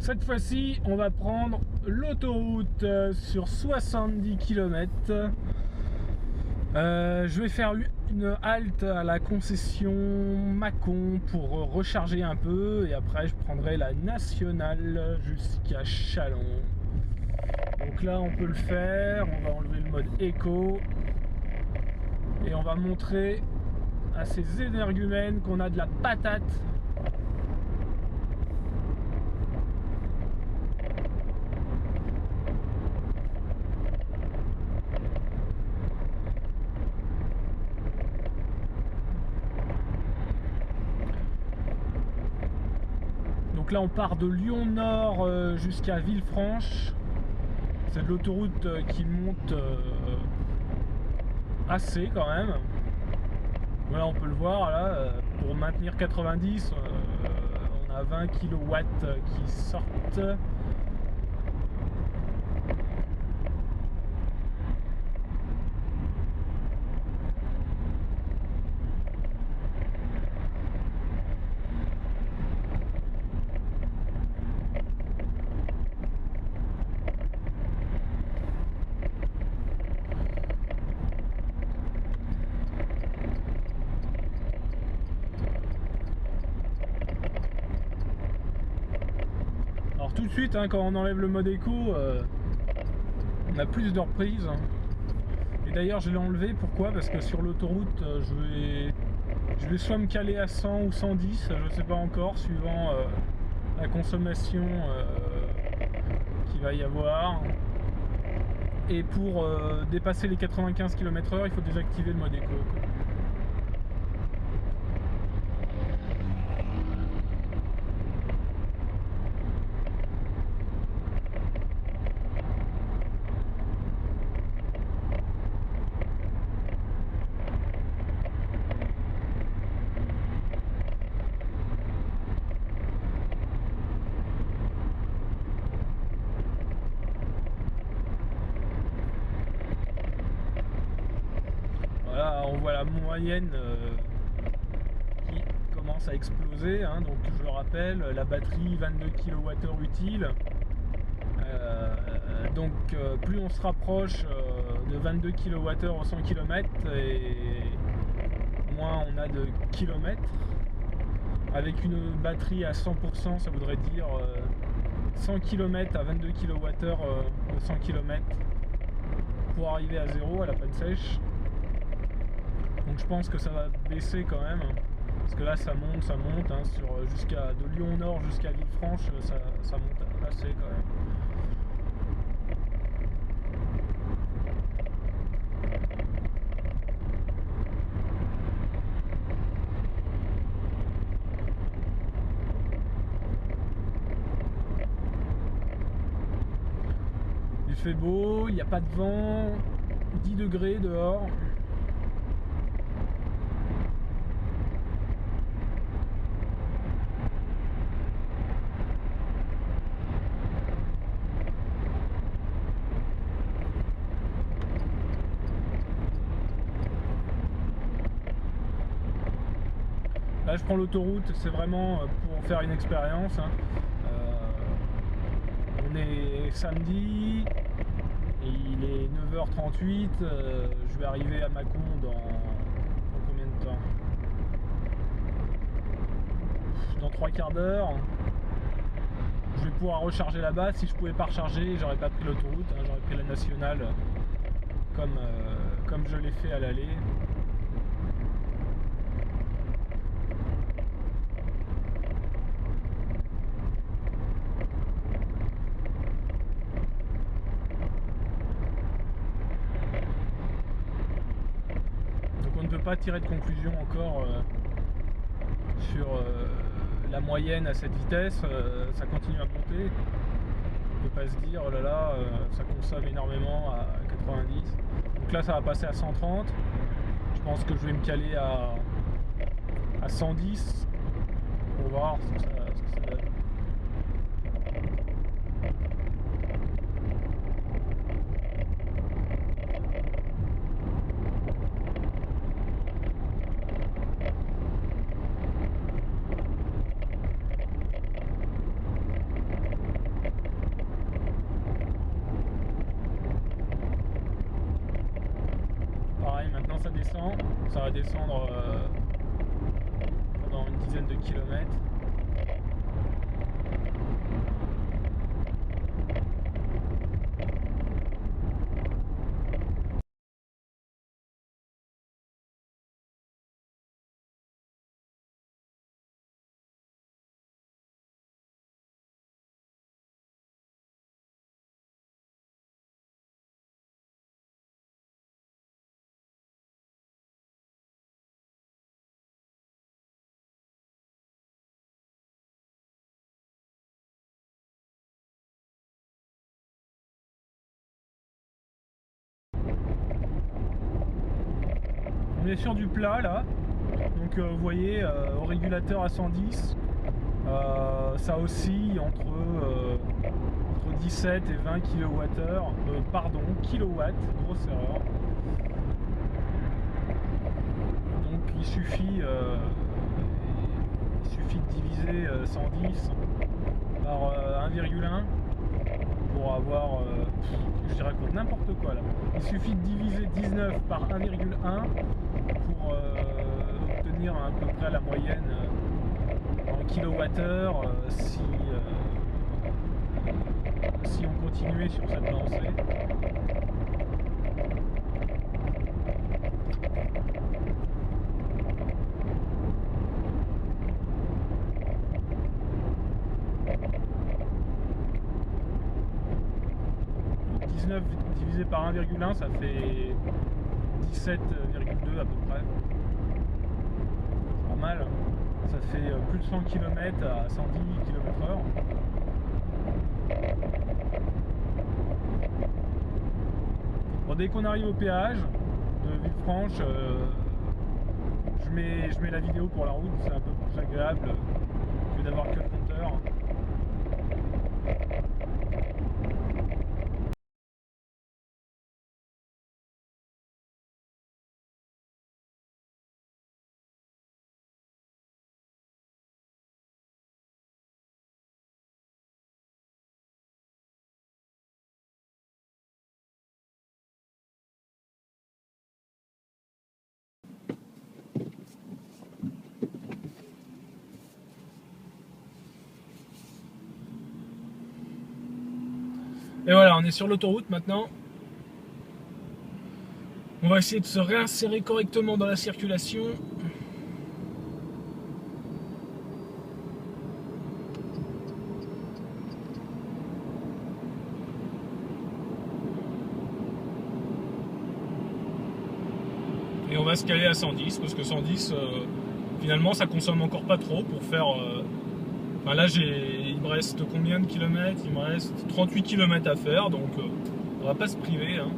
cette fois-ci, on va prendre l'autoroute sur 70 km. Je vais faire une halte à la concession Mâcon pour recharger un peu et après je prendrai la nationale jusqu'à Châlons. Donc là on peut le faire, on va enlever le mode éco et on va montrer à ces énergumènes qu'on a de la patate. Donc là on part de Lyon Nord jusqu'à Villefranche. C'est de l'autoroute qui monte assez quand même. Voilà, on peut le voir là, pour maintenir 90, on a 20 kW qui sortent. Tout de suite, quand on enlève le mode éco, on a plus de reprises. Et d'ailleurs, je l'ai enlevé. Pourquoi? Parce que sur l'autoroute, je vais soit me caler à 100 ou 110, je ne sais pas encore, suivant la consommation qu'il va y avoir. Et pour dépasser les 95 km/h, il faut désactiver le mode éco. On voit la moyenne qui commence à exploser, donc je le rappelle, la batterie 22 kWh utile, donc plus on se rapproche de 22 kWh au 100 km et moins on a de kilomètres. Avec une batterie à 100%, ça voudrait dire 100 km à 22 kWh au 100 km pour arriver à zéro à la panne sèche. Donc je pense que ça va baisser quand même, parce que là ça monte, de Lyon Nord jusqu'à Villefranche, ça monte assez quand même. Il fait beau, il n'y a pas de vent, 10 degrés dehors. Là je prends l'autoroute, c'est vraiment pour faire une expérience. On est samedi, et il est 9h38, je vais arriver à Mâcon dans combien de temps? Dans 3 quarts d'heure. Je vais pouvoir recharger là-bas. Si je pouvais pas recharger, j'aurais pas pris l'autoroute, j'aurais pris la nationale comme je l'ai fait à l'aller. Pas tirer de conclusion encore sur la moyenne à cette vitesse, ça continue à monter. On peut pas se dire oh là là, ça consomme énormément à 90. Donc là ça va passer à 130. Je pense que je vais me caler à 110 pour voir ce que ça donne. ça descend. Ça va descendre pendant une dizaine de kilomètres. On est sur du plat là, donc vous voyez au régulateur à 110, ça oscille entre 17 et 20 kWh, pardon, kilowatts, grosse erreur. Donc il suffit de diviser 110 par 1,1 pour avoir, je raconte n'importe quoi là. Il suffit de diviser 19 par 1,1 pour obtenir à peu près la moyenne en kilowattheure si on continuait sur cette lancée. Donc 19 divisé par 1,1, ça fait 17,2 à peu près. Pas mal. Ça fait plus de 100 km à 110 km/h. Bon, dès qu'on arrive au péage de Villefranche, je mets la vidéo pour la route, c'est un peu plus agréable que d'avoir que le compteur. Et voilà, on est sur l'autoroute maintenant. On va essayer de se réinsérer correctement dans la circulation. Et on va se caler à 110 parce que 110 finalement ça consomme encore pas trop pour faire enfin là il me reste combien de kilomètres? Il me reste 38 km à faire, donc on va pas se priver hein.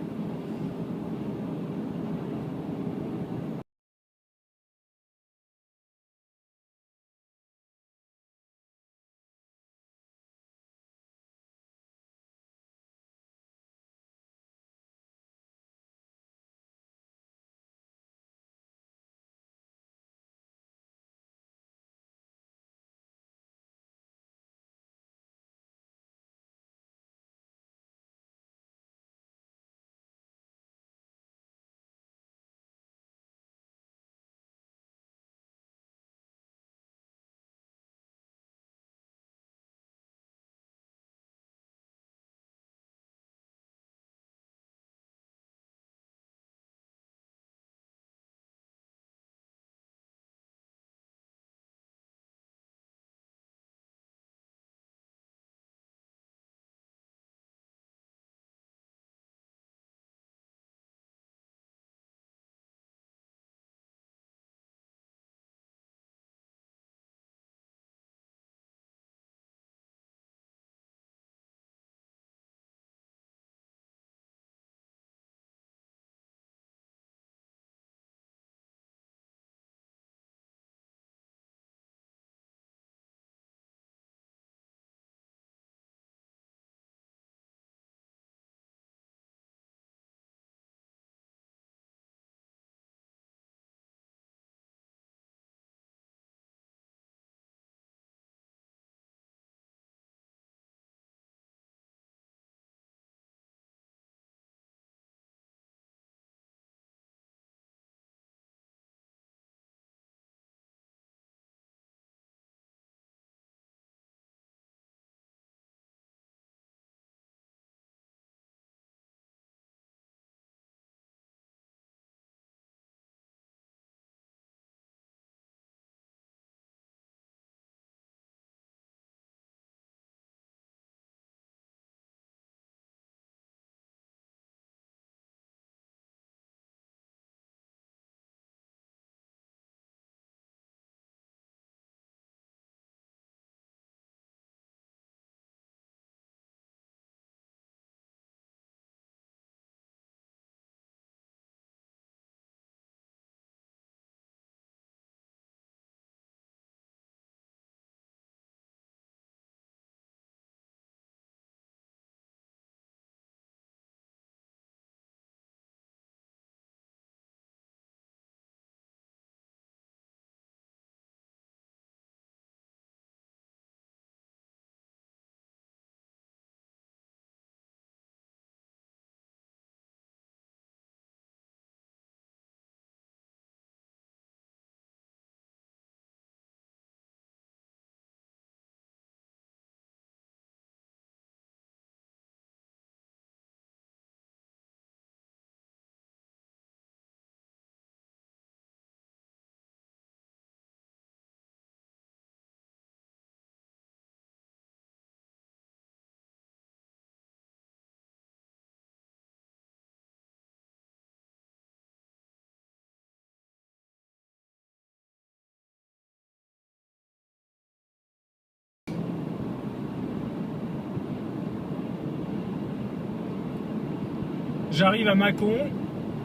j'arrive à Mâcon,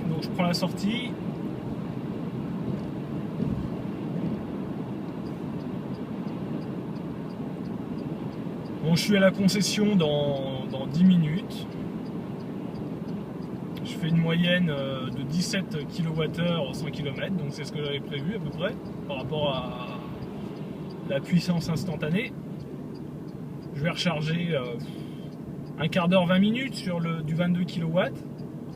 donc je prends la sortie. Bon, je suis à la concession dans 10 minutes. Je fais une moyenne de 17 kWh au 100 km, donc c'est ce que j'avais prévu à peu près par rapport à la puissance instantanée. Je vais recharger un quart d'heure, 20 minutes sur du 22 kW.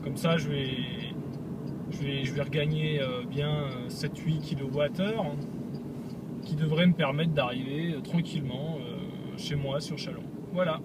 Comme ça, je vais regagner bien 7-8 kWh qui devrait me permettre d'arriver tranquillement chez moi sur Châlons. Voilà.